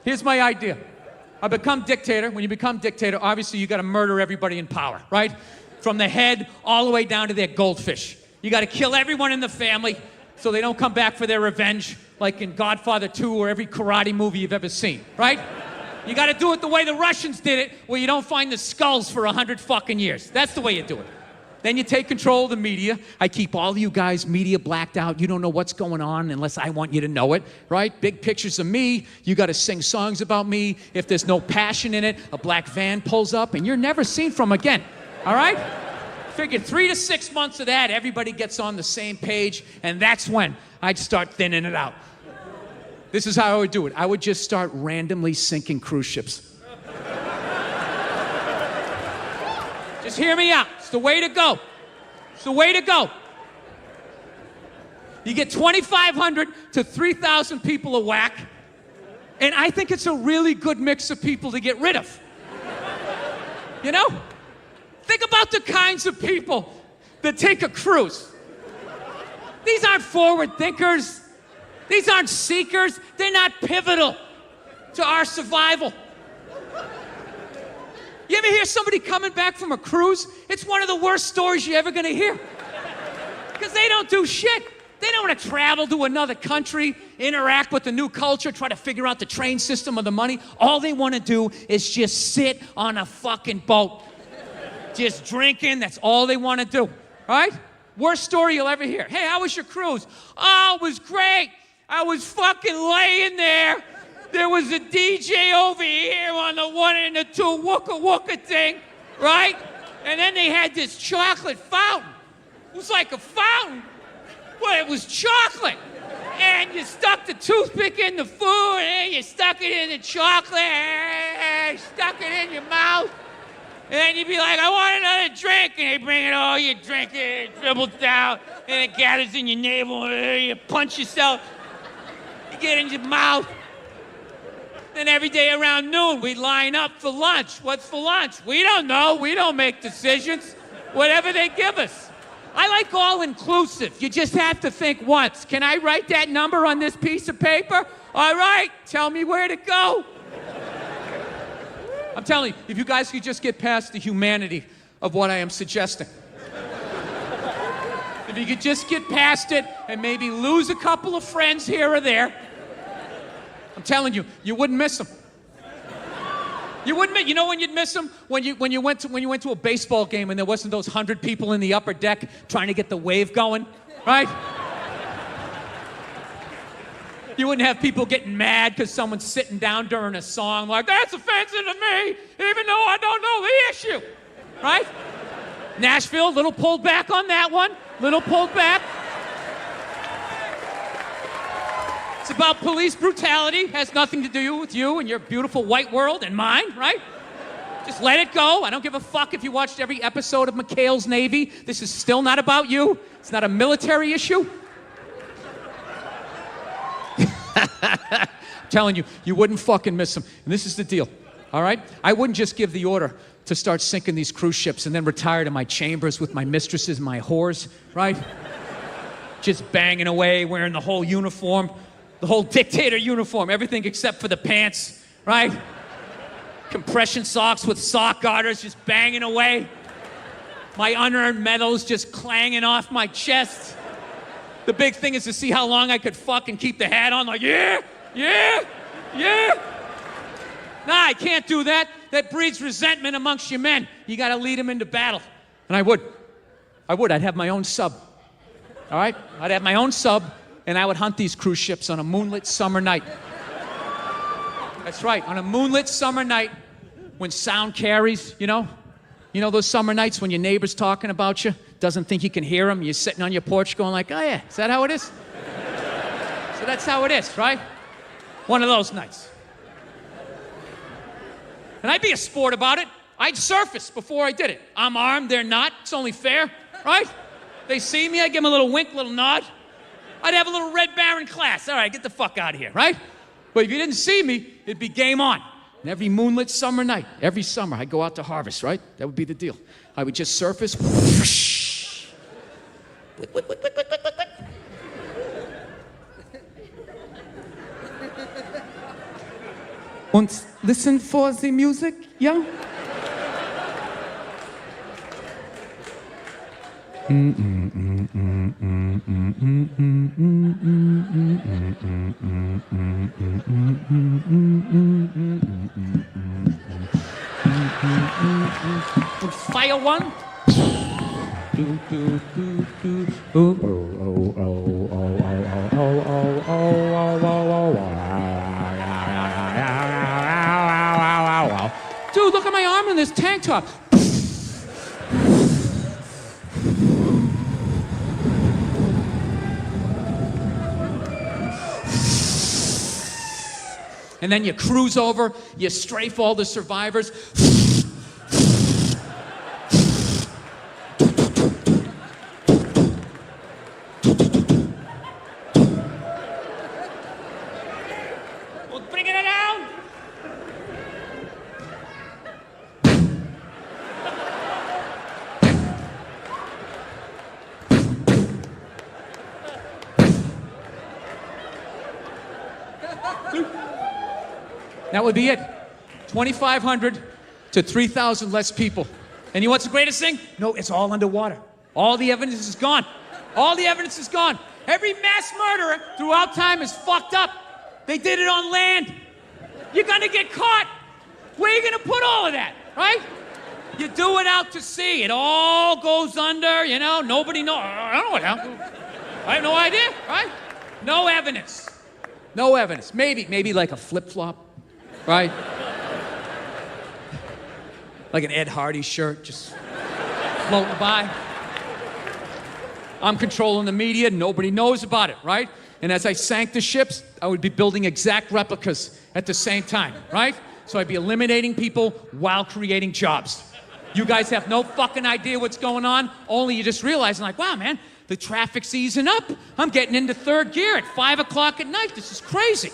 Here's my idea. I become dictator. When you become dictator, obviously you got to murder everybody in power, right? From the head all the way down to their goldfish. You got to kill everyone in the family so they don't come back for their revenge, like in Godfather 2 or every karate movie you've ever seen, right? You got to do it the way the Russians did it, where you don't find the skulls for 100 fucking years. That's the way you do it. Then you take control of the media. I keep all of you guys media blacked out. You don't know what's going on unless I want you to know it, right? Big pictures of me. You got to sing songs about me. If there's no passion in it, a black van pulls up and you're never seen from again, all right? Figure 3 to 6 months of that, everybody gets on the same page, and that's when I'd start thinning it out. This is how I would do it. I would just start randomly sinking cruise ships. Just hear me out. It's the way to go. It's the way to go. You get 2,500 to 3,000 people a whack, and I think it's a really good mix of people to get rid of. You know? Think about the kinds of people that take a cruise. These aren't forward thinkers. These aren't seekers. They're not pivotal to our survival. You ever hear somebody coming back from a cruise? It's one of the worst stories you're ever going to hear. Because they don't do shit. They don't want to travel to another country, interact with the new culture, try to figure out the train system or the money. All they want to do is just sit on a fucking boat. Just drinking, that's all they want to do, right? Worst story you'll ever hear. Hey, how was your cruise? Oh, it was great. I was fucking laying there. There was a DJ over here on the 1 and the 2 wooka wooka thing, right? And then they had this chocolate fountain. It was like a fountain, but it was chocolate. And you stuck the toothpick in the food, and you stuck it in the chocolate, and you stuck it in your mouth. And then you'd be like, I want another drink. And they bring it all, you drink it, it dribbles down, and it gathers in your navel, and you punch yourself, you get in your mouth. Then every day around noon, we line up for lunch. What's for lunch? We don't know. We don't make decisions. Whatever they give us. I like all-inclusive. You just have to think once. Can I write that number on this piece of paper? All right, tell me where to go. I'm telling you, if you guys could just get past the humanity of what I am suggesting. If you could just get past it and maybe lose a couple of friends here or there, I'm telling you, you wouldn't miss them. You wouldn't miss, you know when you'd miss them? When you went to a baseball game and there wasn't those 100 people in the upper deck trying to get the wave going, right? You wouldn't have people getting mad because someone's sitting down during a song like, that's offensive to me, even though I don't know the issue, right? Nashville, little pulled back on that one, little pulled back. It's about police brutality, has nothing to do with you and your beautiful white world and mine, right? Just let it go. I don't give a fuck if you watched every episode of McHale's Navy. This is still not about you. It's not a military issue. I'm telling you, you wouldn't fucking miss them. And this is the deal, all right? I wouldn't just give the order to start sinking these cruise ships and then retire to my chambers with my mistresses, my whores, right? Just banging away, wearing the whole uniform, the whole dictator uniform, everything except for the pants, right? Compression socks with sock garters, just banging away. My unearned medals just clanging off my chest. The big thing is to see how long I could fucking keep the hat on, like, yeah. Nah, I can't do that. That breeds resentment amongst your men. You gotta lead them into battle. And I would. I'd have my own sub. All right? I'd have my own sub, and I would hunt these cruise ships on a moonlit summer night. That's right, on a moonlit summer night when sound carries, you know? You know those summer nights when your neighbor's talking about you, doesn't think you can hear him, you're sitting on your porch going like, oh yeah, is that how it is? So that's how it is, right? One of those nights. And I'd be a sport about it. I'd surface before I did it. I'm armed, they're not, it's only fair, right? They see me, I give them a little wink, little nod. I'd have a little Red Baron class. All right, get the fuck out of here, right? But if you didn't see me, it'd be game on. And every moonlit summer night, every summer, I'd go out to harvest, right? That would be the deal. I would just surface. Und listen for the music, yeah? Fire one. Dude, look at my arm in this tank top. And then you cruise over, you strafe all the survivors. Well, bringing it down. That would be it. 2,500 to 3,000 less people. And you know what's the greatest thing? No, it's all underwater. All the evidence is gone. All the evidence is gone. Every mass murderer throughout time is fucked up. They did it on land. You're gonna get caught. Where are you gonna put all of that, right? You do it out to sea. It all goes under, you know, nobody knows. I don't know what happened. I have no idea, right? No evidence. No evidence. Maybe like a flip-flop. Right? Like an Ed Hardy shirt, just floating by. I'm controlling the media, nobody knows about it, right? And as I sank the ships, I would be building exact replicas at the same time, right? So I'd be eliminating people while creating jobs. You guys have no fucking idea what's going on, only you just realizing like, wow, man, the traffic's easing up. I'm getting into third gear at 5 o'clock at night. This is crazy.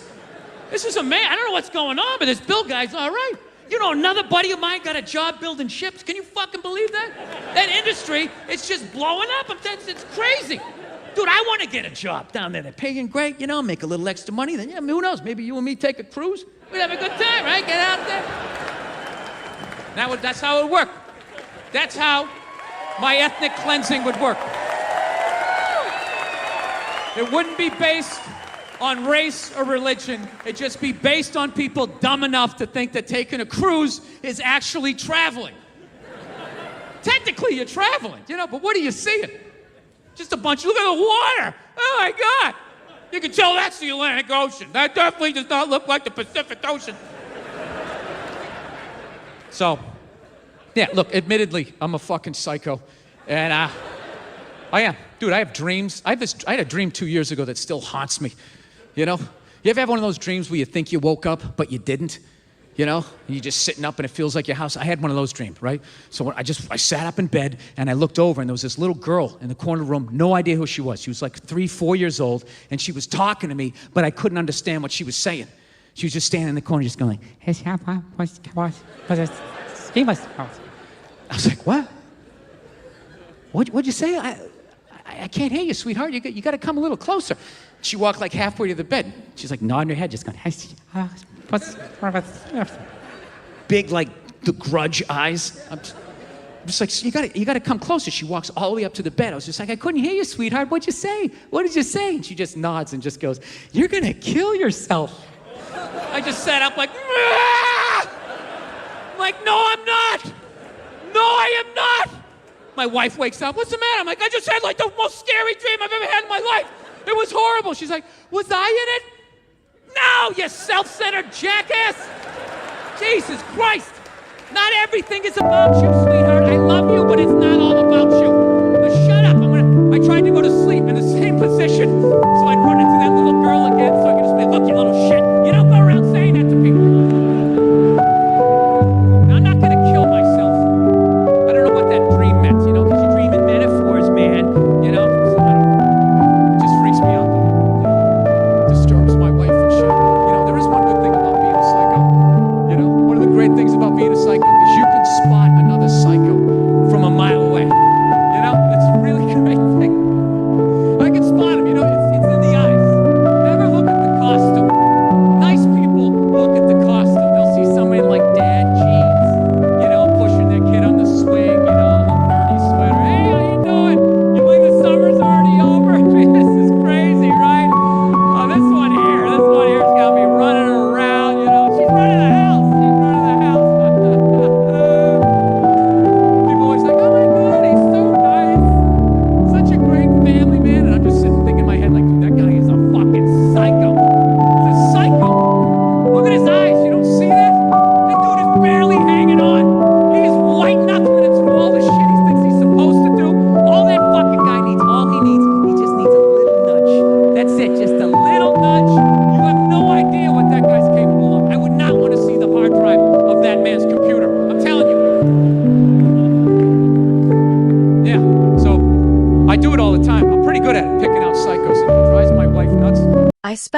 This is I don't know what's going on, but this Bill guy's all right. You know, another buddy of mine got a job building ships. Can you fucking believe that? That industry, it's just blowing up. It's crazy. Dude, I want to get a job down there. They're paying great, you know, make a little extra money. Then, yeah, who knows? Maybe you and me take a cruise. We'd have a good time, right? Get out there. That's how it would work. That's how my ethnic cleansing would work. It wouldn't be based on race or religion. It'd just be based on people dumb enough to think that taking a cruise is actually traveling. Technically, you're traveling, you know, but what are you seeing? Just a bunch, look at the water. Oh my God. You can tell that's the Atlantic Ocean. That definitely does not look like the Pacific Ocean. So, yeah, look, admittedly, I'm a fucking psycho. And I am. Dude, I have dreams. I had a dream 2 years ago that still haunts me. You know? You ever have one of those dreams where you think you woke up, but you didn't? You know? You're just sitting up and it feels like your house. I had one of those dreams, right? So I sat up in bed and I looked over and there was this little girl in the corner of the room, no idea who she was. She was like 3, 4 years old and she was talking to me, but I couldn't understand what she was saying. She was just standing in the corner just going like, I was like, what? What'd you say? I can't hear you, sweetheart. You got to come a little closer. She walked like halfway to the bed. She's like nodding her head, just going, big like the Grudge eyes. I'm just like, you got to come closer. She walks all the way up to the bed. I was just like, I couldn't hear you, sweetheart. What'd you say? What did you say? And she just nods and just goes, you're going to kill yourself. I just sat up like, Aah! I'm like, no, I'm not. No, I am not. My wife wakes up. What's the matter? I'm like, I just had like the most scary dream I've ever had in my life. It was horrible. She's like, was I in it? No, you self-centered jackass. Jesus Christ. Not everything is about you, sweetheart. I love you, but it's not all about you. Now shut up. I tried to go to sleep in the same position so I'd run into that little girl again so I could just be, look, you little shit. You don't go around saying that to people. Now, I'm not going to kill myself. I don't know what that dream meant, you know, because you dream in metaphors, man. You know? So it just freaks me out. It disturbs my wife and shit. You know, there is one good thing about being a psycho. You know, one of the great things about being a psycho is you can spot another psycho from a mile away. You know, it's a really great thing. I can spot him, you know, it's in the eyes.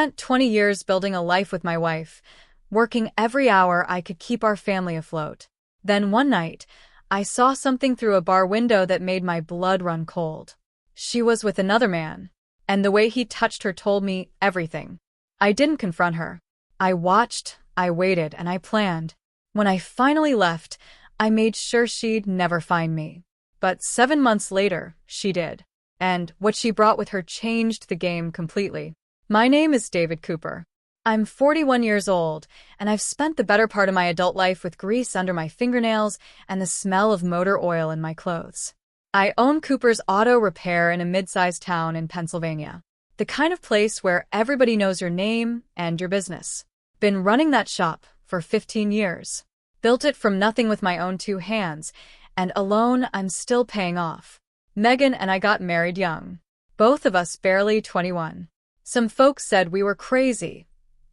spent 20 years building a life with my wife, working every hour I could keep our family afloat. Then one night, I saw something through a bar window that made my blood run cold. She was with another man, and the way he touched her told me everything. I didn't confront her. I watched, I waited, and I planned. When I finally left, I made sure she'd never find me. But 7 months later, she did. And what she brought with her changed the game completely. My name is David Cooper. I'm 41 years old, and I've spent the better part of my adult life with grease under my fingernails and the smell of motor oil in my clothes. I own Cooper's Auto Repair in a mid-sized town in Pennsylvania. The kind of place where everybody knows your name and your business. Been running that shop for 15 years. Built it from nothing with my own 2 hands, and alone I'm still paying off. Megan and I got married young. Both of us barely 21. Some folks said we were crazy.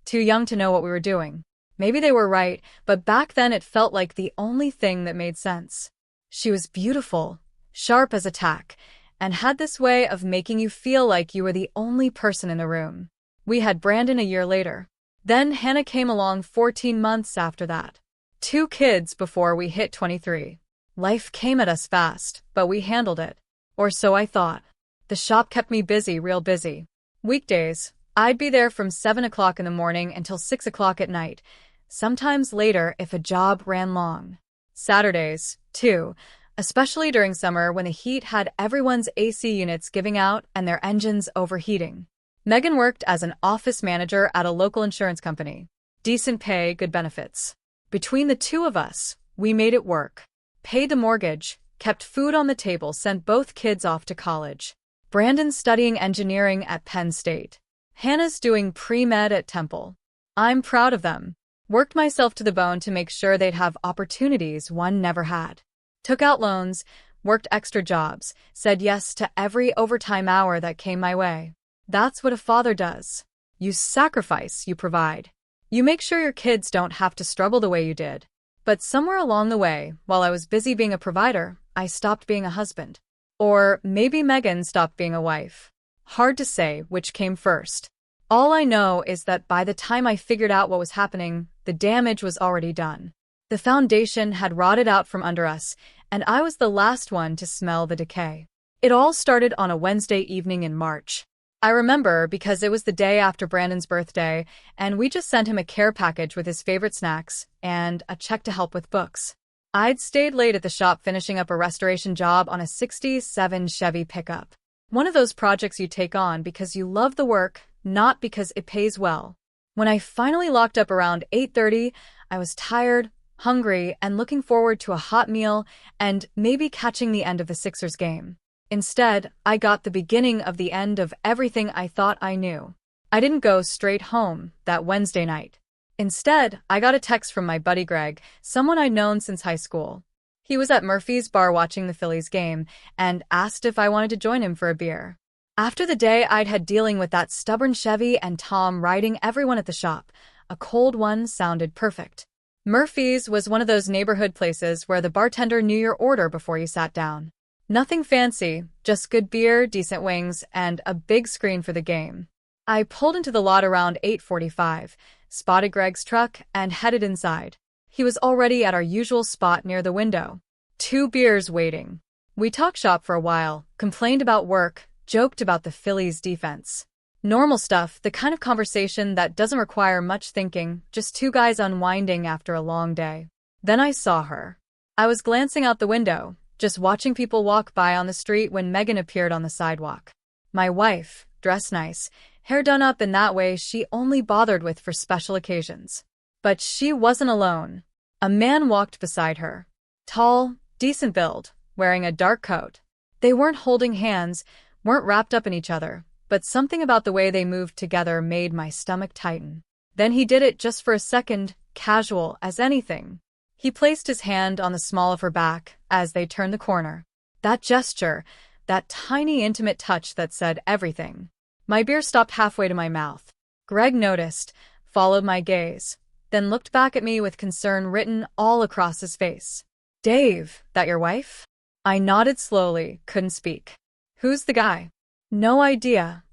Too young to know what we were doing. Maybe they were right, but back then it felt like the only thing that made sense. She was beautiful, sharp as a tack, and had this way of making you feel like you were the only person in the room. We had Brandon a year later. Then Hannah came along 14 months after that. 2 kids before we hit 23. Life came at us fast, but we handled it. Or so I thought. The shop kept me busy, real busy. Weekdays, I'd be there from 7 o'clock in the morning until 6 o'clock at night, sometimes later if a job ran long. Saturdays, too, especially during summer when the heat had everyone's AC units giving out and their engines overheating. Megan worked as an office manager at a local insurance company. Decent pay, good benefits. Between the 2 of us, we made it work. Paid the mortgage, kept food on the table, sent both kids off to college. Brandon's studying engineering at Penn State. Hannah's doing pre-med at Temple. I'm proud of them. Worked myself to the bone to make sure they'd have opportunities one never had. Took out loans, worked extra jobs, said yes to every overtime hour that came my way. That's what a father does. You sacrifice, you provide. You make sure your kids don't have to struggle the way you did. But somewhere along the way, while I was busy being a provider, I stopped being a husband. Or maybe Megan stopped being a wife. Hard to say which came first. All I know is that by the time I figured out what was happening, the damage was already done. The foundation had rotted out from under us, and I was the last one to smell the decay. It all started on a Wednesday evening in March. I remember because it was the day after Brandon's birthday, and we just sent him a care package with his favorite snacks and a check to help with books. I'd stayed late at the shop finishing up a restoration job on a '67 Chevy pickup. One of those projects you take on because you love the work, not because it pays well. When I finally locked up around 8:30, I was tired, hungry, and looking forward to a hot meal and maybe catching the end of the Sixers game. Instead, I got the beginning of the end of everything I thought I knew. I didn't go straight home that Wednesday night. Instead, I got a text from my buddy Greg, someone I'd known since high school. He was at Murphy's bar watching the Phillies game and asked if I wanted to join him for a beer. After the day I'd had dealing with that stubborn Chevy and Tom riding everyone at the shop, a cold one sounded perfect. Murphy's was one of those neighborhood places where the bartender knew your order before you sat down. Nothing fancy, just good beer, decent wings, and a big screen for the game. I pulled into the lot around 8:45, spotted Greg's truck, and headed inside. He was already at our usual spot near the window. 2 beers waiting. We talked shop for a while, complained about work, joked about the Phillies' defense. Normal stuff, the kind of conversation that doesn't require much thinking, just 2 guys unwinding after a long day. Then I saw her. I was glancing out the window, just watching people walk by on the street when Megan appeared on the sidewalk. My wife, dressed nice, hair done up in that way she only bothered with for special occasions. But she wasn't alone. A man walked beside her. Tall, decent build, wearing a dark coat. They weren't holding hands, weren't wrapped up in each other, but something about the way they moved together made my stomach tighten. Then he did it just for a second, casual as anything. He placed his hand on the small of her back as they turned the corner. That gesture, that tiny intimate touch that said everything. My beer stopped halfway to my mouth. Greg noticed, followed my gaze, then looked back at me with concern written all across his face. "Dave, that your wife?" I nodded slowly, couldn't speak. "Who's the guy?" "No idea."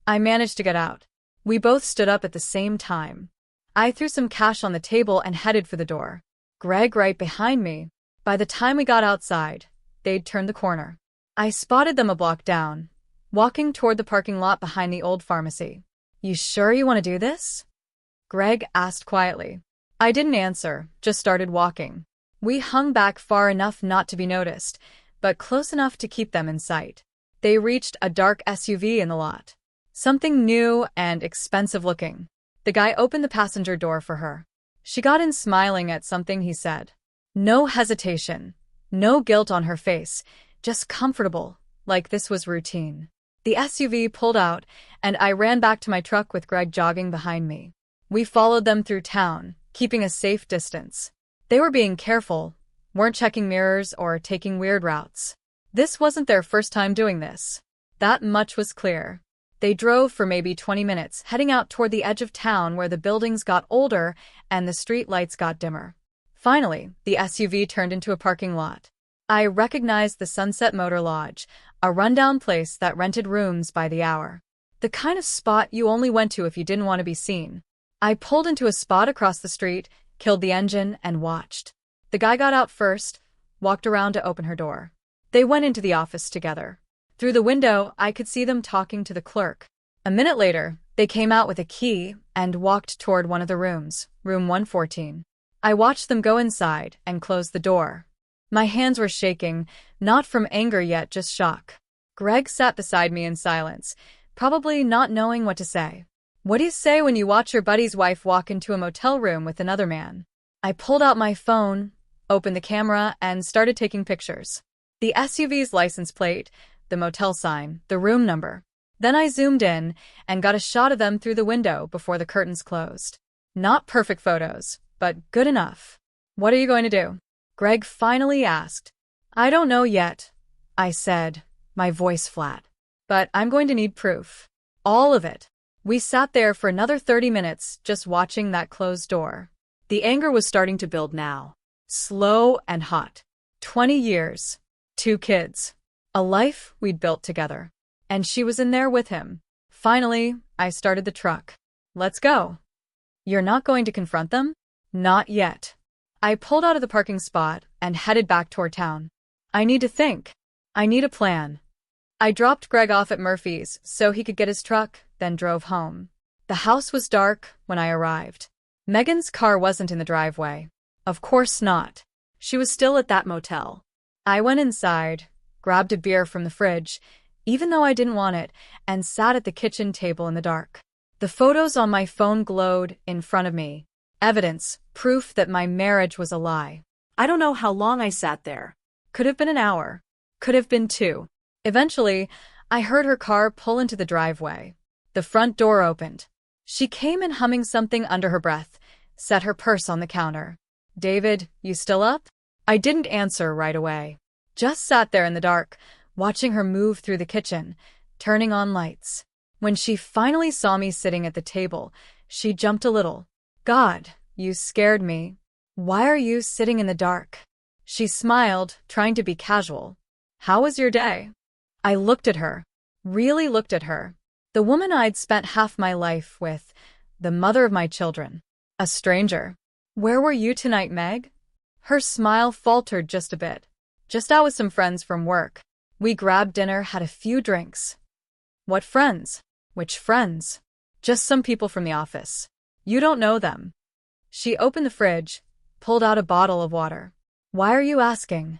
I managed to get out. We both stood up at the same time. I threw some cash on the table and headed for the door. Greg right behind me. By the time we got outside, they'd turned the corner. I spotted them a block down, walking toward the parking lot behind the old pharmacy. "You sure you want to do this?" Greg asked quietly. I didn't answer, just started walking. We hung back far enough not to be noticed, but close enough to keep them in sight. They reached a dark SUV in the lot. Something new and expensive looking. The guy opened the passenger door for her. She got in smiling at something he said. No hesitation, no guilt on her face, just comfortable, like this was routine. The SUV pulled out, and I ran back to my truck with Greg jogging behind me. We followed them through town, keeping a safe distance. They were being careful, weren't checking mirrors or taking weird routes. This wasn't their first time doing this. That much was clear. They drove for maybe 20 minutes, heading out toward the edge of town where the buildings got older and the street lights got dimmer. Finally, the SUV turned into a parking lot. I recognized the Sunset Motor Lodge, a rundown place that rented rooms by the hour. The kind of spot you only went to if you didn't want to be seen. I pulled into a spot across the street, killed the engine, and watched. The guy got out first, walked around to open her door. They went into the office together. Through the window, I could see them talking to the clerk. A minute later, they came out with a key and walked toward one of the rooms, room 114. I watched them go inside and close the door. My hands were shaking, not from anger yet, just shock. Greg sat beside me in silence, probably not knowing what to say. What do you say when you watch your buddy's wife walk into a motel room with another man? I pulled out my phone, opened the camera, and started taking pictures. The SUV's license plate, the motel sign, the room number. Then I zoomed in and got a shot of them through the window before the curtains closed. Not perfect photos, but good enough. "What are you going to do?" Greg finally asked. "I don't know yet," I said, my voice flat. "But I'm going to need proof. All of it." We sat there for another 30 minutes just watching that closed door. The anger was starting to build now. Slow and hot. 20 years. 2 kids. A life we'd built together. And she was in there with him. Finally, I started the truck. "Let's go." "You're not going to confront them?" "Not yet." I pulled out of the parking spot and headed back toward town. I need to think. I need a plan. I dropped Greg off at Murphy's so he could get his truck, then drove home. The house was dark when I arrived. Megan's car wasn't in the driveway. Of course not. She was still at that motel. I went inside, grabbed a beer from the fridge, even though I didn't want it, and sat at the kitchen table in the dark. The photos on my phone glowed in front of me. Evidence, proof that my marriage was a lie. I don't know how long I sat there. Could have been an hour. Could have been 2. Eventually, I heard her car pull into the driveway. The front door opened. She came in humming something under her breath, set her purse on the counter. "David, you still up?" I didn't answer right away. Just sat there in the dark, watching her move through the kitchen, turning on lights. When she finally saw me sitting at the table, she jumped a little. "God, you scared me. Why are you sitting in the dark?" She smiled, trying to be casual. "How was your day?" I looked at her. Really looked at her. The woman I'd spent half my life with, the mother of my children. A stranger. "Where were you tonight, Meg?" Her smile faltered just a bit. "Just out with some friends from work. We grabbed dinner, had a few drinks." "What friends?" "Which friends?" "Just some people from the office. You don't know them." She opened the fridge, pulled out a bottle of water. "Why are you asking?"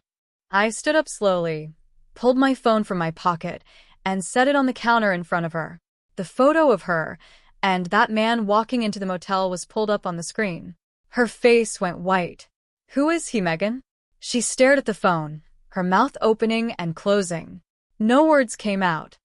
I stood up slowly, pulled my phone from my pocket, and set it on the counter in front of her. The photo of her and that man walking into the motel was pulled up on the screen. Her face went white. "Who is he, Megan?" She stared at the phone, her mouth opening and closing. No words came out.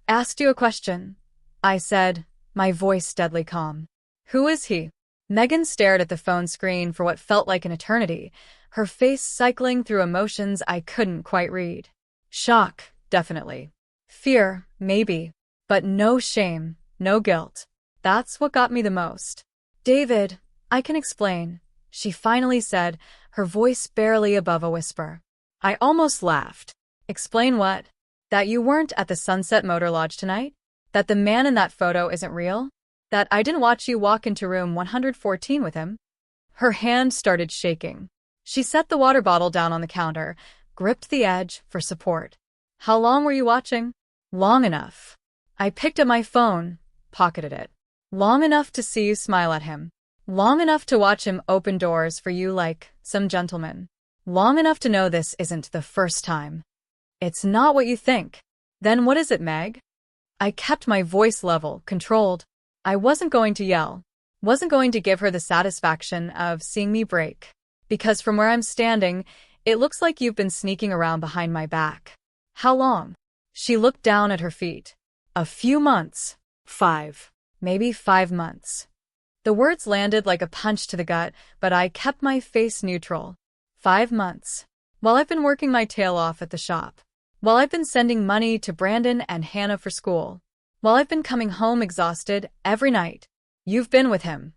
"Asked you a question," I said, my voice deadly calm. "Who is he?" Megan stared at the phone screen for what felt like an eternity, her face cycling through emotions I couldn't quite read. Shock, definitely. Fear, maybe. But no shame, no guilt. That's what got me the most. "David, I can explain," she finally said, her voice barely above a whisper. I almost laughed. "Explain what?" "That you weren't at the Sunset Motor Lodge tonight? That the man in that photo isn't real?" That I didn't watch you walk into room 114 with him? Her hand started shaking. She set the water bottle down on the counter, gripped the edge for support. How long were you watching? Long enough. I picked up my phone, pocketed it. Long enough to see you smile at him. Long enough to watch him open doors for you like some gentleman. Long enough to know this isn't the first time. It's not what you think. Then what is it, Meg? I kept my voice level, controlled. I wasn't going to yell. Wasn't going to give her the satisfaction of seeing me break. Because from where I'm standing, it looks like you've been sneaking around behind my back. How long? She looked down at her feet. A few months. 5. Maybe 5 months. The words landed like a punch to the gut, but I kept my face neutral. 5 months. While I've been working my tail off at the shop. While I've been sending money to Brandon and Hannah for school. While I've been coming home exhausted every night. You've been with him.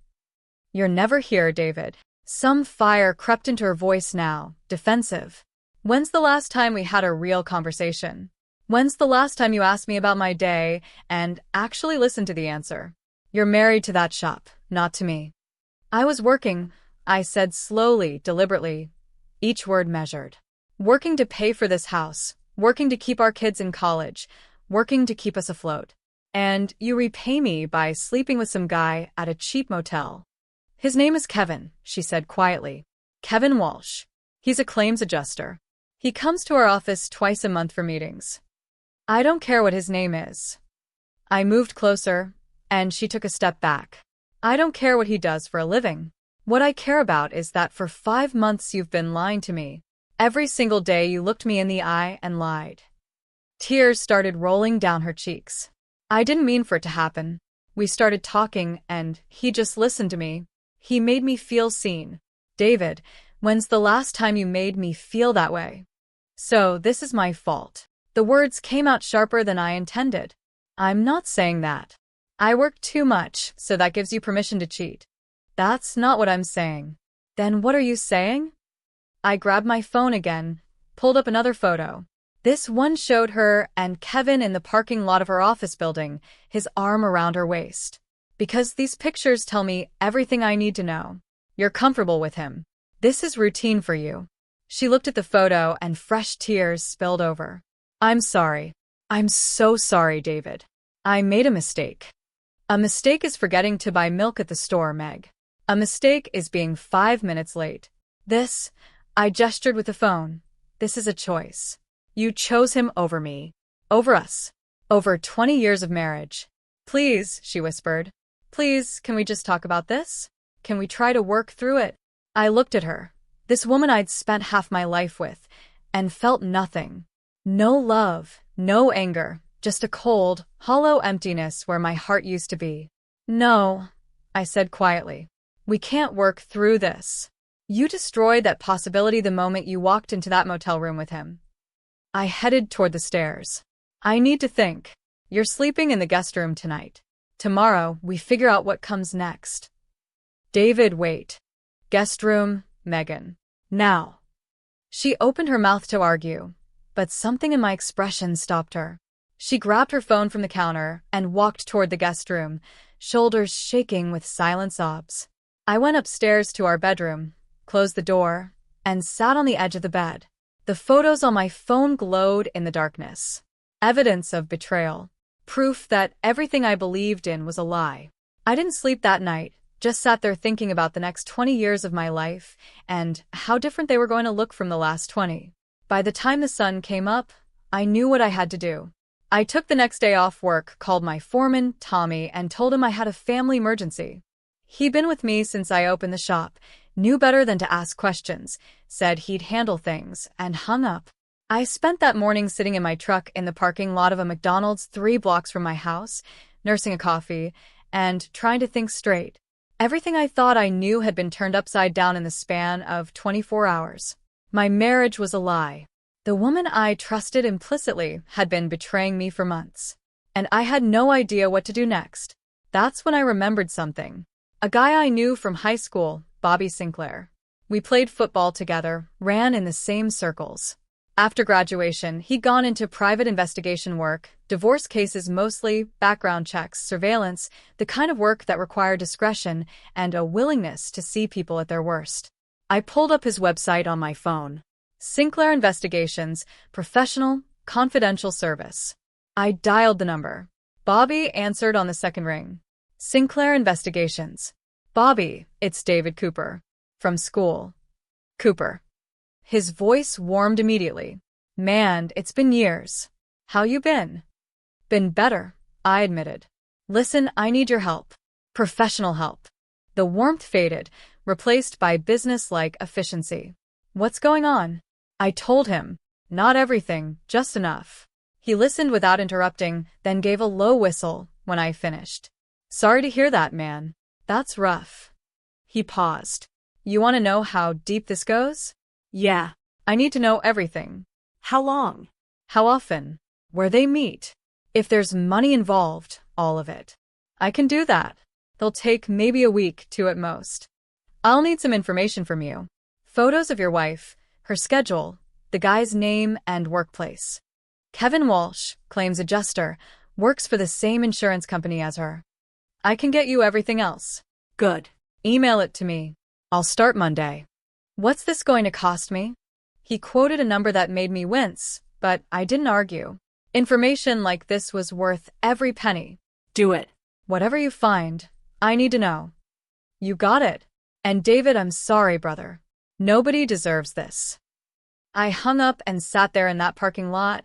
You're never here, David. Some fire crept into her voice now, defensive. When's the last time we had a real conversation? When's the last time you asked me about my day and actually listened to the answer? You're married to that shop, not to me. I was working, I said slowly, deliberately, each word measured. Working to pay for this house, working to keep our kids in college, working to keep us afloat. And you repay me by sleeping with some guy at a cheap motel. His name is Kevin, she said quietly. Kevin Walsh. He's a claims adjuster. He comes to our office twice a month for meetings. I don't care what his name is. I moved closer, and she took a step back. I don't care what he does for a living. What I care about is that for 5 months you've been lying to me. Every single day you looked me in the eye and lied. Tears started rolling down her cheeks. I didn't mean for it to happen. We started talking, and he just listened to me. He made me feel seen. David, when's the last time you made me feel that way? So, this is my fault. The words came out sharper than I intended. I'm not saying that. I work too much, so that gives you permission to cheat. That's not what I'm saying. Then what are you saying? I grabbed my phone again, pulled up another photo. This one showed her and Kevin in the parking lot of her office building, his arm around her waist. Because these pictures tell me everything I need to know. You're comfortable with him. This is routine for you. She looked at the photo and fresh tears spilled over. I'm sorry. I'm so sorry, David. I made a mistake. A mistake is forgetting to buy milk at the store, Meg. A mistake is being 5 minutes late. I gestured with the phone. This is a choice. You chose him over me. Over us. Over 20 years of marriage. Please, she whispered. Please, can we just talk about this? Can we try to work through it? I looked at her. This woman I'd spent half my life with, and felt nothing. No love, no anger, just a cold, hollow emptiness where my heart used to be. No, I said quietly. We can't work through this. You destroyed that possibility the moment you walked into that motel room with him. I headed toward the stairs. I need to think. You're sleeping in the guest room tonight. Tomorrow, we figure out what comes next. David, wait. Guest room, Megan. Now. She opened her mouth to argue, but something in my expression stopped her. She grabbed her phone from the counter and walked toward the guest room, shoulders shaking with silent sobs. I went upstairs to our bedroom, closed the door, and sat on the edge of the bed. The photos on my phone glowed in the darkness. Evidence of betrayal. Proof that everything I believed in was a lie. I didn't sleep that night, just sat there thinking about the next 20 years of my life and how different they were going to look from the last 20. By the time the sun came up, I knew what I had to do. I took the next day off work, called my foreman, Tommy, and told him I had a family emergency. He'd been with me since I opened the shop, knew better than to ask questions, said he'd handle things, and hung up. I spent that morning sitting in my truck in the parking lot of a McDonald's 3 blocks from my house, nursing a coffee, and trying to think straight. Everything I thought I knew had been turned upside down in the span of 24 hours. My marriage was a lie. The woman I trusted implicitly had been betraying me for months. And I had no idea what to do next. That's when I remembered something. A guy I knew from high school, Bobby Sinclair. We played football together, ran in the same circles. After graduation, he'd gone into private investigation work, divorce cases mostly, background checks, surveillance, the kind of work that required discretion and a willingness to see people at their worst. I pulled up his website on my phone. Sinclair Investigations, professional, confidential service. I dialed the number. Bobby answered on the second ring. Sinclair Investigations. Bobby, it's David Cooper. From school. Cooper. His voice warmed immediately. Man, it's been years. How you been? Been better, I admitted. Listen, I need your help. Professional help. The warmth faded, replaced by business-like efficiency. What's going on? I told him. Not everything, just enough. He listened without interrupting, then gave a low whistle when I finished. Sorry to hear that, man. That's rough. He paused. You want to know how deep this goes? Yeah. I need to know everything. How long? How often? Where they meet. If there's money involved, all of it. I can do that. They'll take maybe a week, 2 at most. I'll need some information from you. Photos of your wife, her schedule, the guy's name and workplace. Kevin Walsh, claims adjuster, works for the same insurance company as her. I can get you everything else. Good. Email it to me. I'll start Monday. What's this going to cost me? He quoted a number that made me wince, but I didn't argue. Information like this was worth every penny. Do it. Whatever you find, I need to know. You got it. And David, I'm sorry, brother. Nobody deserves this. I hung up and sat there in that parking lot,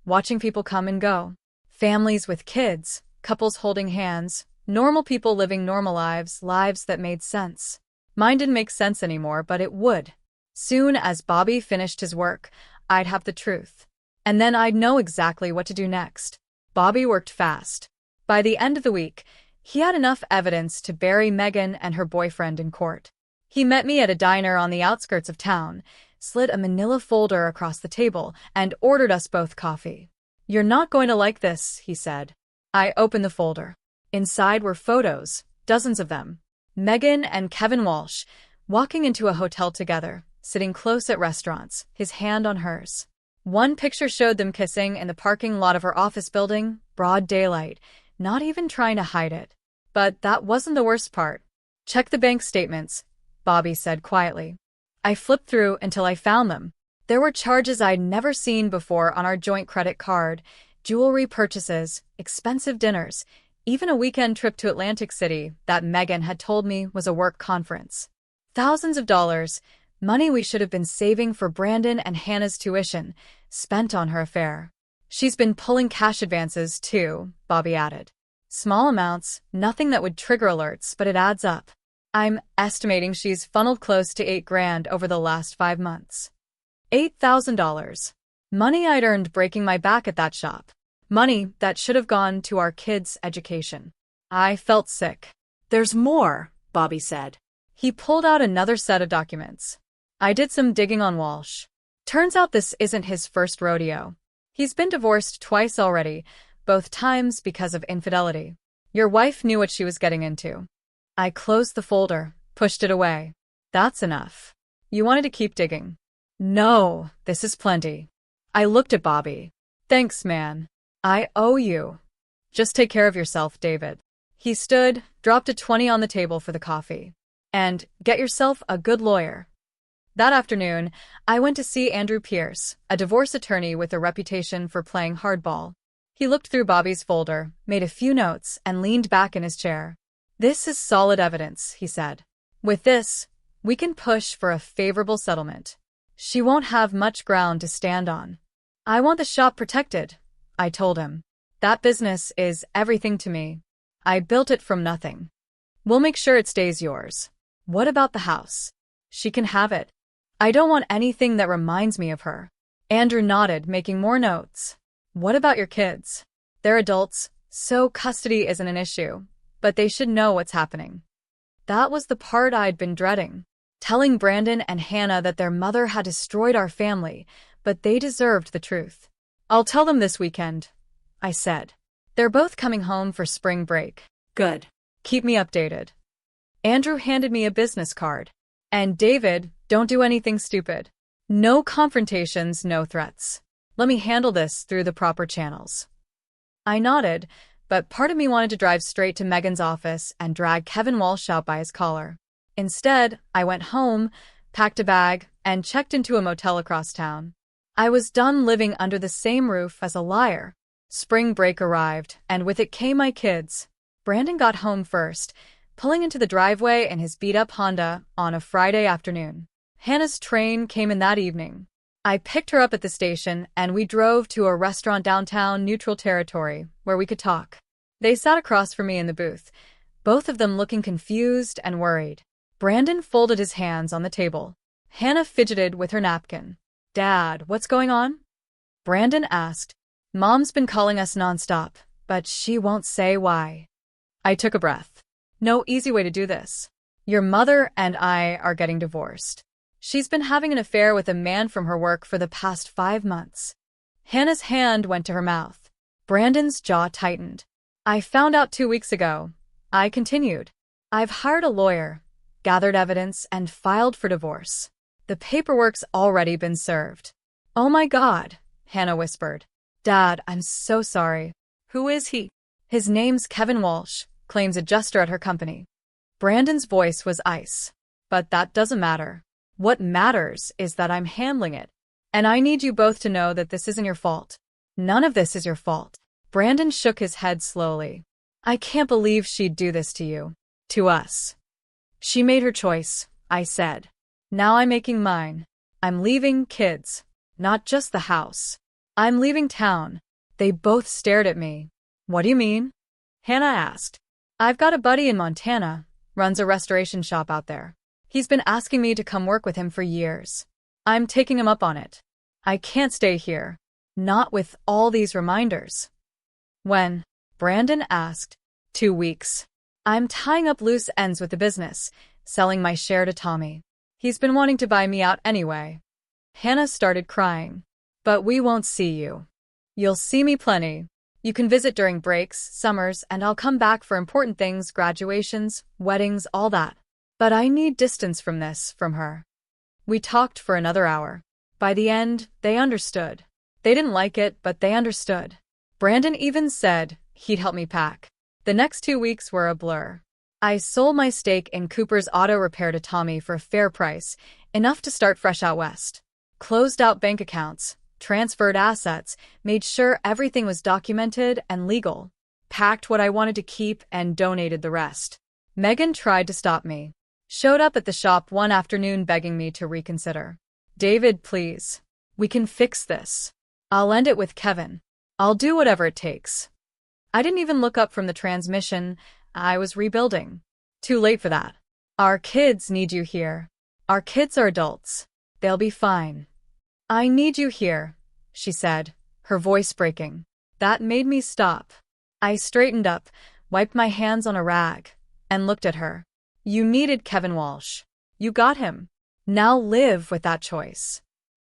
watching people come and go. Families with kids, couples holding hands, normal people living normal lives, lives that made sense. Mine didn't make sense anymore, but it would. Soon as Bobby finished his work, I'd have the truth. And then I'd know exactly what to do next. Bobby worked fast. By the end of the week, he had enough evidence to bury Megan and her boyfriend in court. He met me at a diner on the outskirts of town, slid a manila folder across the table, and ordered us both coffee. You're not going to like this, he said. I opened the folder. Inside were photos, dozens of them. Megan and Kevin Walsh, walking into a hotel together, sitting close at restaurants, his hand on hers. One picture showed them kissing in the parking lot of her office building, broad daylight, not even trying to hide it. But that wasn't the worst part. Check the bank statements, Bobby said quietly. I flipped through until I found them. There were charges I'd never seen before on our joint credit card, jewelry purchases, expensive dinners, even a weekend trip to Atlantic City that Megan had told me was a work conference. Thousands of dollars, money we should have been saving for Brandon and Hannah's tuition, spent on her affair. She's been pulling cash advances, too, Bobby added. Small amounts, nothing that would trigger alerts, but it adds up. I'm estimating she's funneled close to $8,000 over the last 5 months. $8,000. Money I'd earned breaking my back at that shop. Money that should have gone to our kids' education. I felt sick. There's more, Bobby said. He pulled out another set of documents. I did some digging on Walsh. Turns out this isn't his first rodeo. He's been divorced twice already, both times because of infidelity. Your wife knew what she was getting into. I closed the folder, pushed it away. That's enough. You wanted to keep digging. No, this is plenty. I looked at Bobby. Thanks, man. I owe you. Just take care of yourself, David. He stood, dropped a 20 on the table for the coffee. And get yourself a good lawyer. That afternoon, I went to see Andrew Pierce, a divorce attorney with a reputation for playing hardball. He looked through Bobby's folder, made a few notes, and leaned back in his chair. This is solid evidence, he said. With this, we can push for a favorable settlement. She won't have much ground to stand on. I want the shop protected, I told him. That business is everything to me. I built it from nothing. We'll make sure it stays yours. What about the house? She can have it. I don't want anything that reminds me of her. Andrew nodded, making more notes. What about your kids? They're adults, so custody isn't an issue, but they should know what's happening. That was the part I'd been dreading. Telling Brandon and Hannah that their mother had destroyed our family, but they deserved the truth. I'll tell them this weekend, I said. They're both coming home for spring break. Good. Keep me updated. Andrew handed me a business card. And David, don't do anything stupid. No confrontations, no threats. Let me handle this through the proper channels. I nodded, but part of me wanted to drive straight to Megan's office and drag Kevin Walsh out by his collar. Instead, I went home, packed a bag, and checked into a motel across town. I was done living under the same roof as a liar. Spring break arrived, and with it came my kids. Brandon got home first, pulling into the driveway in his beat-up Honda on a Friday afternoon. Hannah's train came in that evening. I picked her up at the station, and we drove to a restaurant downtown, neutral territory, where we could talk. They sat across from me in the booth, both of them looking confused and worried. Brandon folded his hands on the table. Hannah fidgeted with her napkin. "Dad, what's going on?" Brandon asked. "Mom's been calling us nonstop, but she won't say why." I took a breath. No easy way to do this. Your mother and I are getting divorced. She's been having an affair with a man from her work for the past 5 months. Hannah's hand went to her mouth. Brandon's jaw tightened. "I found out 2 weeks ago." I continued. "I've hired a lawyer, gathered evidence, and filed for divorce. The paperwork's already been served." "Oh my God," Hannah whispered. "Dad, I'm so sorry." "Who is he?" "His name's Kevin Walsh, claims adjuster at her company." Brandon's voice was ice. "But that doesn't matter. What matters is that I'm handling it. And I need you both to know that this isn't your fault. None of this is your fault." Brandon shook his head slowly. "I can't believe she'd do this to you. To us." "She made her choice," I said. "Now I'm making mine. I'm leaving, kids. Not just the house. I'm leaving town." They both stared at me. "What do you mean?" Hannah asked. "I've got a buddy in Montana, runs a restoration shop out there. He's been asking me to come work with him for years. I'm taking him up on it. I can't stay here. Not with all these reminders." "When?" Brandon asked. 2 weeks. I'm tying up loose ends with the business, selling my share to Tommy. He's been wanting to buy me out anyway." Hannah started crying. "But we won't see you. You'll see me plenty. You can visit during breaks, summers, and I'll come back for important things, graduations, weddings, all that. But I need distance from this, from her." We talked for another hour. By the end, they understood. They didn't like it, but they understood. Brandon even said he'd help me pack. The next 2 weeks were a blur. I sold my stake in Cooper's auto repair to Tommy for a fair price, enough to start fresh out west. Closed out bank accounts, transferred assets, made sure everything was documented and legal. Packed what I wanted to keep and donated the rest. Megan tried to stop me. Showed up at the shop one afternoon begging me to reconsider. "David, please. We can fix this. I'll end it with Kevin. I'll do whatever it takes." I didn't even look up from the transmission. I was rebuilding. Too late for that. "Our kids need you here. Our kids are adults. They'll be fine." "I need you here," she said, her voice breaking. That made me stop. I straightened up, wiped my hands on a rag, and looked at her. "You needed Kevin Walsh. You got him. Now live with that choice."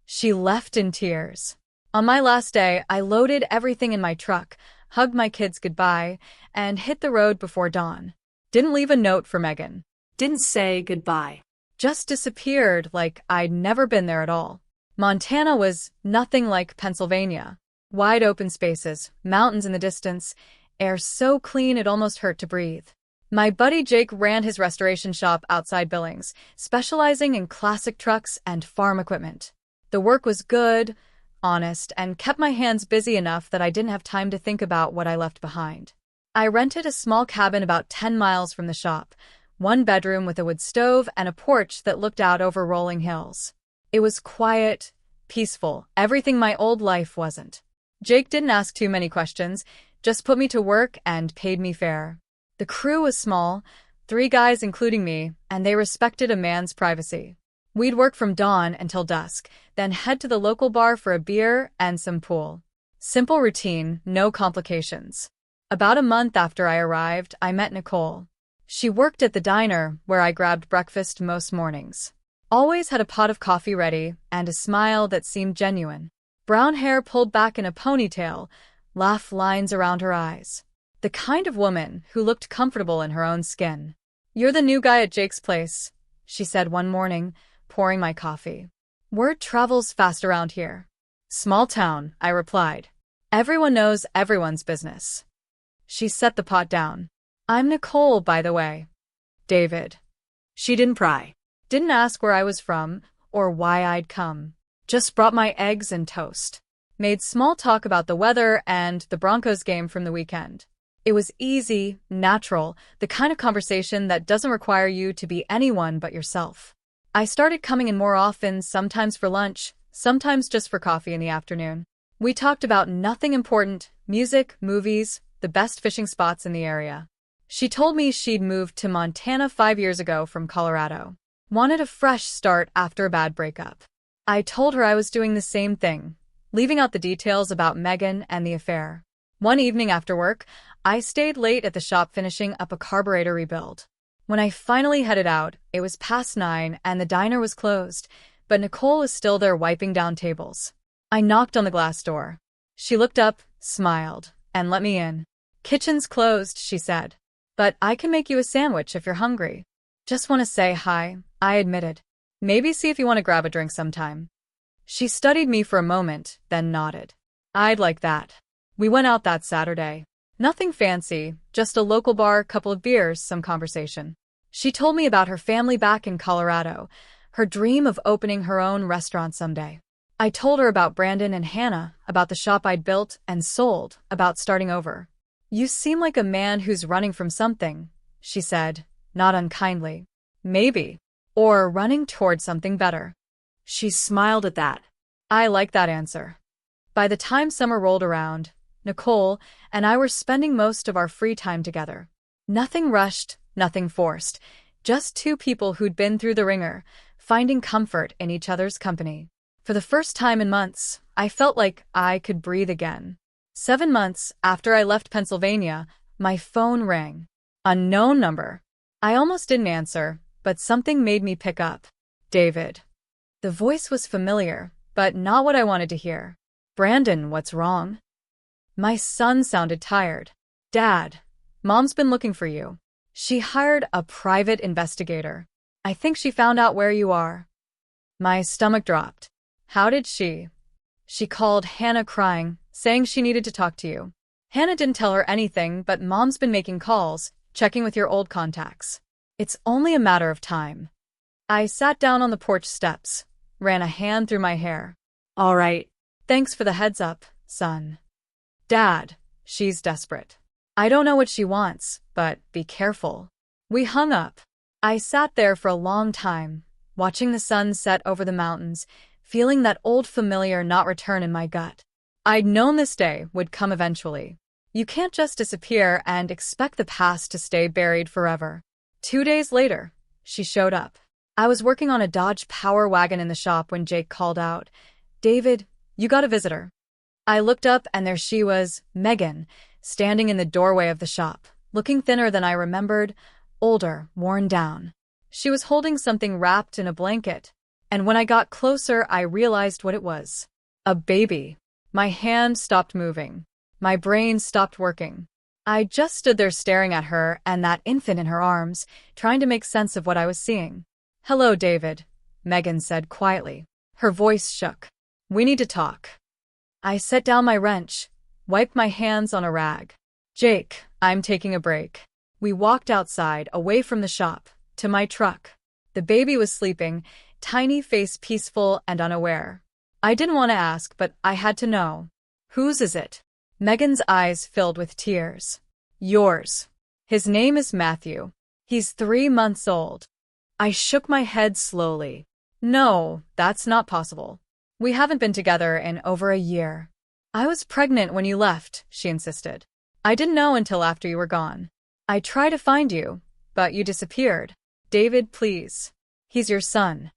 She left in tears. On my last day, I loaded everything in my truck, hugged my kids goodbye, and hit the road before dawn. Didn't leave a note for Megan. Didn't say goodbye. Just disappeared like I'd never been there at all. Montana was nothing like Pennsylvania. Wide open spaces, mountains in the distance, air so clean it almost hurt to breathe. My buddy Jake ran his restoration shop outside Billings, specializing in classic trucks and farm equipment. The work was good, honest, and kept my hands busy enough that I didn't have time to think about what I left behind. I rented a small cabin about 10 miles from the shop, 1 bedroom with a wood stove and a porch that looked out over rolling hills. It was quiet, peaceful, everything my old life wasn't. Jake didn't ask too many questions, just put me to work and paid me fair. The crew was small, 3 guys including me, and they respected a man's privacy. We'd work from dawn until dusk, then head to the local bar for a beer and some pool. Simple routine, no complications. About a month after I arrived, I met Nicole. She worked at the diner, where I grabbed breakfast most mornings. Always had a pot of coffee ready, and a smile that seemed genuine. Brown hair pulled back in a ponytail, laugh lines around her eyes. The kind of woman who looked comfortable in her own skin. "You're the new guy at Jake's place," she said one morning, pouring my coffee. Word travels fast around here. Small town, I replied. Everyone knows everyone's business. She set the pot down. I'm Nicole, by the way. David. She didn't pry. Didn't ask where I was from or why I'd come. Just brought my eggs and toast. Made small talk about the weather and the Broncos game from the weekend. It was easy, natural, the kind of conversation that doesn't require you to be anyone but yourself. I started coming in more often, sometimes for lunch, sometimes just for coffee in the afternoon. We talked about nothing important, music, movies, the best fishing spots in the area. She told me she'd moved to Montana 5 years ago from Colorado. Wanted a fresh start after a bad breakup. I told her I was doing the same thing, leaving out the details about Megan and the affair. One evening after work, I stayed late at the shop finishing up a carburetor rebuild. When I finally headed out, it was past 9 and the diner was closed, but Nicole was still there wiping down tables. I knocked on the glass door. She looked up, smiled, and let me in. Kitchen's closed, she said. But I can make you a sandwich if you're hungry. Just want to say hi, I admitted. Maybe see if you want to grab a drink sometime. She studied me for a moment, then nodded. I'd like that. We went out that Saturday. Nothing fancy, just a local bar, couple of beers, some conversation. She told me about her family back in Colorado, her dream of opening her own restaurant someday. I told her about Brandon and Hannah, about the shop I'd built and sold, about starting over. You seem like a man who's running from something, she said, not unkindly. Maybe. Or running toward something better. She smiled at that. I like that answer. By the time summer rolled around, Nicole and I were spending most of our free time together. Nothing rushed, nothing forced, just two people who'd been through the ringer, finding comfort in each other's company. For the first time in months, I felt like I could breathe again. 7 months after I left Pennsylvania, my phone rang. Unknown number. I almost didn't answer, but something made me pick up. David. The voice was familiar, but not what I wanted to hear. Brandon, what's wrong? My son sounded tired. Dad, Mom's been looking for you. She hired a private investigator. I think she found out where you are. My stomach dropped. How did she? She called Hannah crying, saying she needed to talk to you. Hannah didn't tell her anything, but Mom's been making calls, checking with your old contacts. It's only a matter of time. I sat down on the porch steps, ran a hand through my hair. All right. Thanks for the heads up, son. Dad, she's desperate. I don't know what she wants, but be careful. We hung up. I sat there for a long time, watching the sun set over the mountains, feeling that old familiar not return in my gut. I'd known this day would come eventually. You can't just disappear and expect the past to stay buried forever. 2 days later, she showed up. I was working on a Dodge Power Wagon in the shop when Jake called out, David, you got a visitor. I looked up and there she was, Megan, standing in the doorway of the shop, looking thinner than I remembered, older, worn down. She was holding something wrapped in a blanket, and when I got closer, I realized what it was. A baby. My hand stopped moving. My brain stopped working. I just stood there staring at her and that infant in her arms, trying to make sense of what I was seeing. Hello, David, Megan said quietly. Her voice shook. We need to talk. I set down my wrench, wiped my hands on a rag. Jake, I'm taking a break. We walked outside, away from the shop, to my truck. The baby was sleeping, tiny face peaceful and unaware. I didn't want to ask, but I had to know. Whose is it? Megan's eyes filled with tears. Yours. His name is Matthew. He's 3 months old. I shook my head slowly. No, that's not possible. We haven't been together in over a year. I was pregnant when you left, she insisted. I didn't know until after you were gone. I tried to find you, but you disappeared. David, please. He's your son.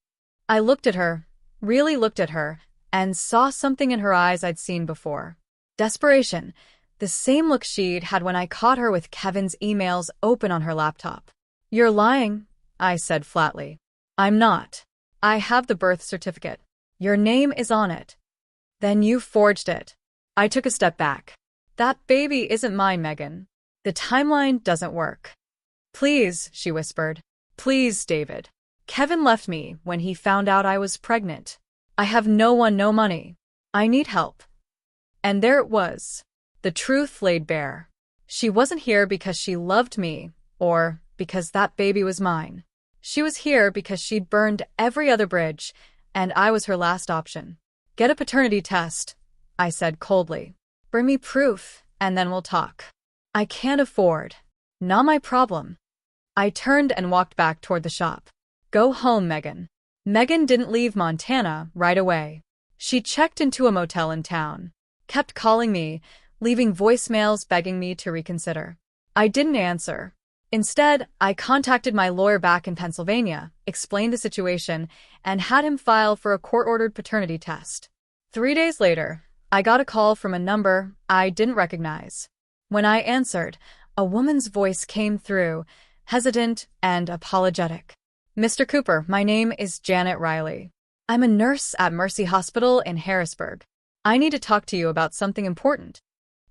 I looked at her, really looked at her, and saw something in her eyes I'd seen before. Desperation, the same look she'd had when I caught her with Kevin's emails open on her laptop. You're lying, I said flatly. I'm not. I have the birth certificate. Your name is on it. Then you forged it. I took a step back. That baby isn't mine, Megan. The timeline doesn't work. Please, she whispered. Please, David. Kevin left me when he found out I was pregnant. I have no one, no money. I need help. And there it was. The truth laid bare. She wasn't here because she loved me, or because that baby was mine. She was here because she'd burned every other bridge, and I was her last option. Get a paternity test, I said coldly. Bring me proof, and then we'll talk. I can't afford. Not my problem. I turned and walked back toward the shop. Go home, Megan. Megan didn't leave Montana right away. She checked into a motel in town, kept calling me, leaving voicemails begging me to reconsider. I didn't answer. Instead, I contacted my lawyer back in Pennsylvania, explained the situation, and had him file for a court-ordered paternity test. 3 days later, I got a call from a number I didn't recognize. When I answered, a woman's voice came through, hesitant and apologetic. Mr. Cooper, my name is Janet Riley. I'm a nurse at Mercy Hospital in Harrisburg. I need to talk to you about something important.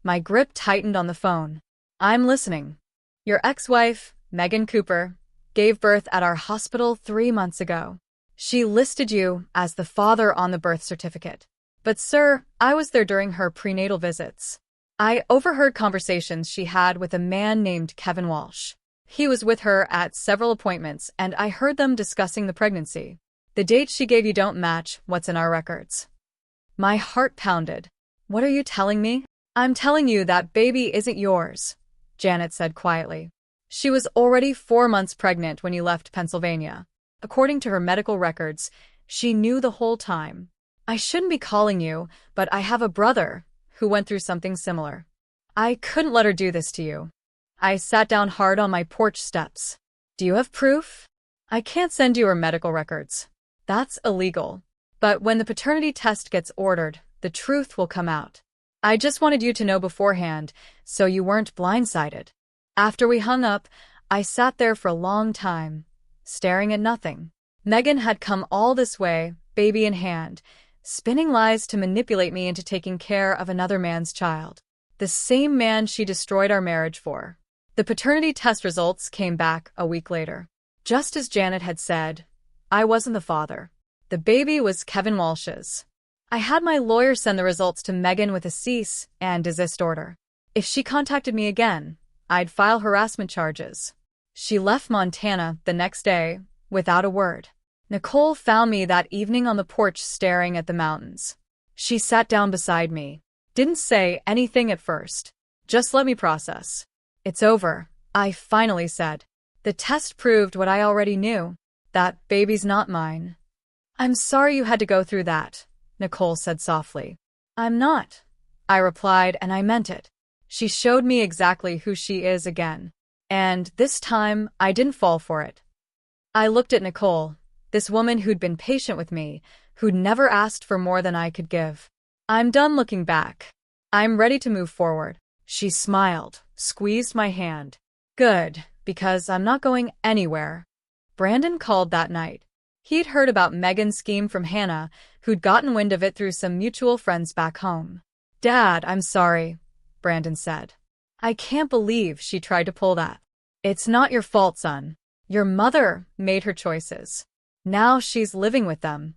My grip tightened on the phone. I'm listening. Your ex-wife, Megan Cooper, gave birth at our hospital 3 months ago. She listed you as the father on the birth certificate. But sir, I was there during her prenatal visits. I overheard conversations she had with a man named Kevin Walsh. He was with her at several appointments, and I heard them discussing the pregnancy. The dates she gave you don't match what's in our records. My heart pounded. What are you telling me? I'm telling you that baby isn't yours, Janet said quietly. She was already 4 months pregnant when you left Pennsylvania. According to her medical records, she knew the whole time. I shouldn't be calling you, but I have a brother who went through something similar. I couldn't let her do this to you. I sat down hard on my porch steps. Do you have proof? I can't send you her medical records. That's illegal. But when the paternity test gets ordered, the truth will come out. I just wanted you to know beforehand, so you weren't blindsided. After we hung up, I sat there for a long time, staring at nothing. Megan had come all this way, baby in hand, spinning lies to manipulate me into taking care of another man's child. The same man she destroyed our marriage for. The paternity test results came back a week later. Just as Janet had said, I wasn't the father. The baby was Kevin Walsh's. I had my lawyer send the results to Megan with a cease and desist order. If she contacted me again, I'd file harassment charges. She left Montana the next day without a word. Nicole found me that evening on the porch staring at the mountains. She sat down beside me. Didn't say anything at first. Just let me process. It's over, I finally said. The test proved what I already knew. That baby's not mine. I'm sorry you had to go through that, Nicole said softly. I'm not, I replied, and I meant it. She showed me exactly who she is again. And this time, I didn't fall for it. I looked at Nicole, this woman who'd been patient with me, who'd never asked for more than I could give. I'm done looking back. I'm ready to move forward. She smiled, squeezed my hand. Good, because I'm not going anywhere. Brandon called that night. He'd heard about Megan's scheme from Hannah, who'd gotten wind of it through some mutual friends back home. Dad, I'm sorry, Brandon said. I can't believe she tried to pull that. It's not your fault, son. Your mother made her choices. Now she's living with them.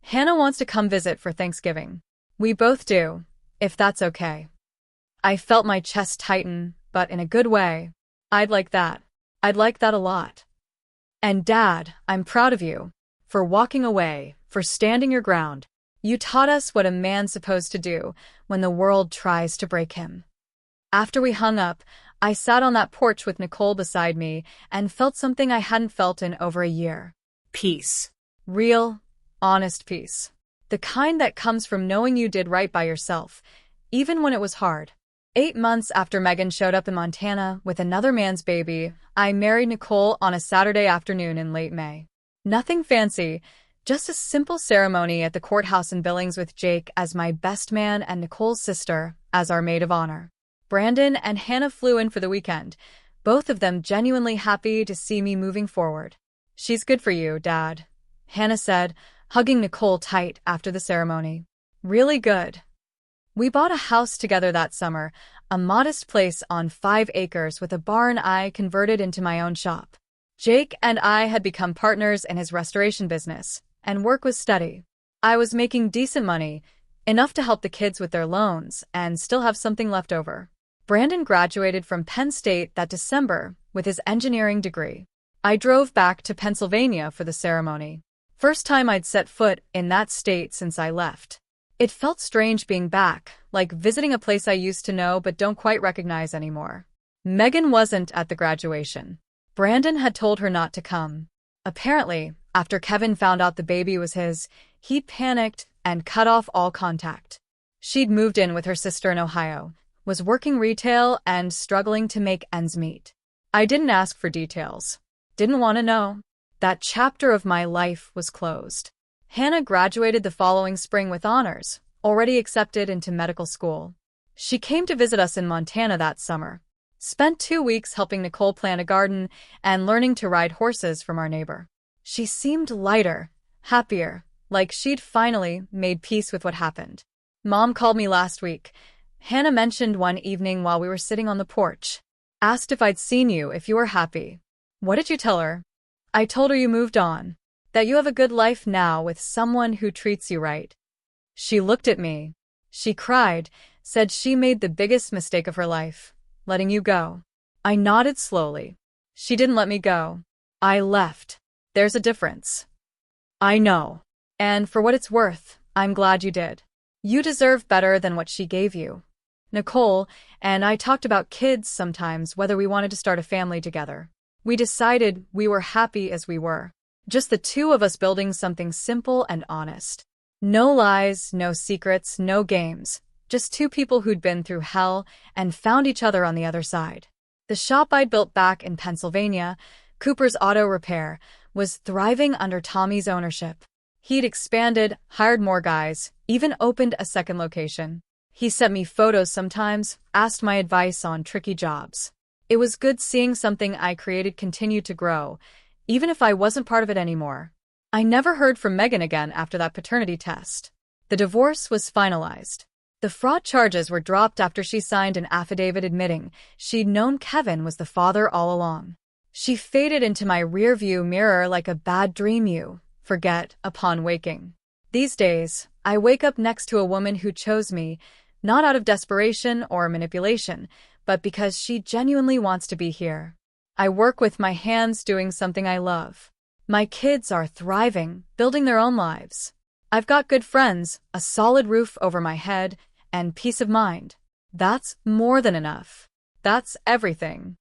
Hannah wants to come visit for Thanksgiving. We both do, if that's okay. I felt my chest tighten, but in a good way. I'd like that. I'd like that a lot. And Dad, I'm proud of you. For walking away, for standing your ground. You taught us what a man's supposed to do when the world tries to break him. After we hung up, I sat on that porch with Nicole beside me and felt something I hadn't felt in over a year. Peace. Real, honest peace. The kind that comes from knowing you did right by yourself, even when it was hard. 8 months after Megan showed up in Montana with another man's baby, I married Nicole on a Saturday afternoon in late May. Nothing fancy, just a simple ceremony at the courthouse in Billings with Jake as my best man and Nicole's sister as our maid of honor. Brandon and Hannah flew in for the weekend, both of them genuinely happy to see me moving forward. She's good for you, Dad, Hannah said, hugging Nicole tight after the ceremony. Really good. We bought a house together that summer, a modest place on 5 acres with a barn I converted into my own shop. Jake and I had become partners in his restoration business, and work was steady. I was making decent money, enough to help the kids with their loans, and still have something left over. Brandon graduated from Penn State that December with his engineering degree. I drove back to Pennsylvania for the ceremony. First time I'd set foot in that state since I left. It felt strange being back, like visiting a place I used to know but don't quite recognize anymore. Megan wasn't at the graduation. Brandon had told her not to come. Apparently, after Kevin found out the baby was his, he panicked and cut off all contact. She'd moved in with her sister in Ohio, was working retail and struggling to make ends meet. I didn't ask for details. Didn't want to know. That chapter of my life was closed. Hannah graduated the following spring with honors, already accepted into medical school. She came to visit us in Montana that summer. Spent 2 weeks helping Nicole plant a garden and learning to ride horses from our neighbor. She seemed lighter, happier, like she'd finally made peace with what happened. Mom called me last week. Hannah mentioned one evening while we were sitting on the porch. Asked if I'd seen you, if you were happy. What did you tell her? I told her you moved on. That you have a good life now with someone who treats you right. She looked at me. She cried, said she made the biggest mistake of her life, letting you go. I nodded slowly. She didn't let me go. I left. There's a difference. I know. And for what it's worth, I'm glad you did. You deserve better than what she gave you. Nicole and I talked about kids sometimes, whether we wanted to start a family together. We decided we were happy as we were. Just the two of us building something simple and honest. No lies, no secrets, no games. Just two people who'd been through hell and found each other on the other side. The shop I'd built back in Pennsylvania, Cooper's Auto Repair, was thriving under Tommy's ownership. He'd expanded, hired more guys, even opened a second location. He sent me photos sometimes, asked my advice on tricky jobs. It was good seeing something I created continue to grow, even if I wasn't part of it anymore. I never heard from Megan again after that paternity test. The divorce was finalized. The fraud charges were dropped after she signed an affidavit admitting she'd known Kevin was the father all along. She faded into my rearview mirror like a bad dream you forget upon waking. These days, I wake up next to a woman who chose me, not out of desperation or manipulation, but because she genuinely wants to be here. I work with my hands doing something I love. My kids are thriving, building their own lives. I've got good friends, a solid roof over my head, and peace of mind. That's more than enough. That's everything.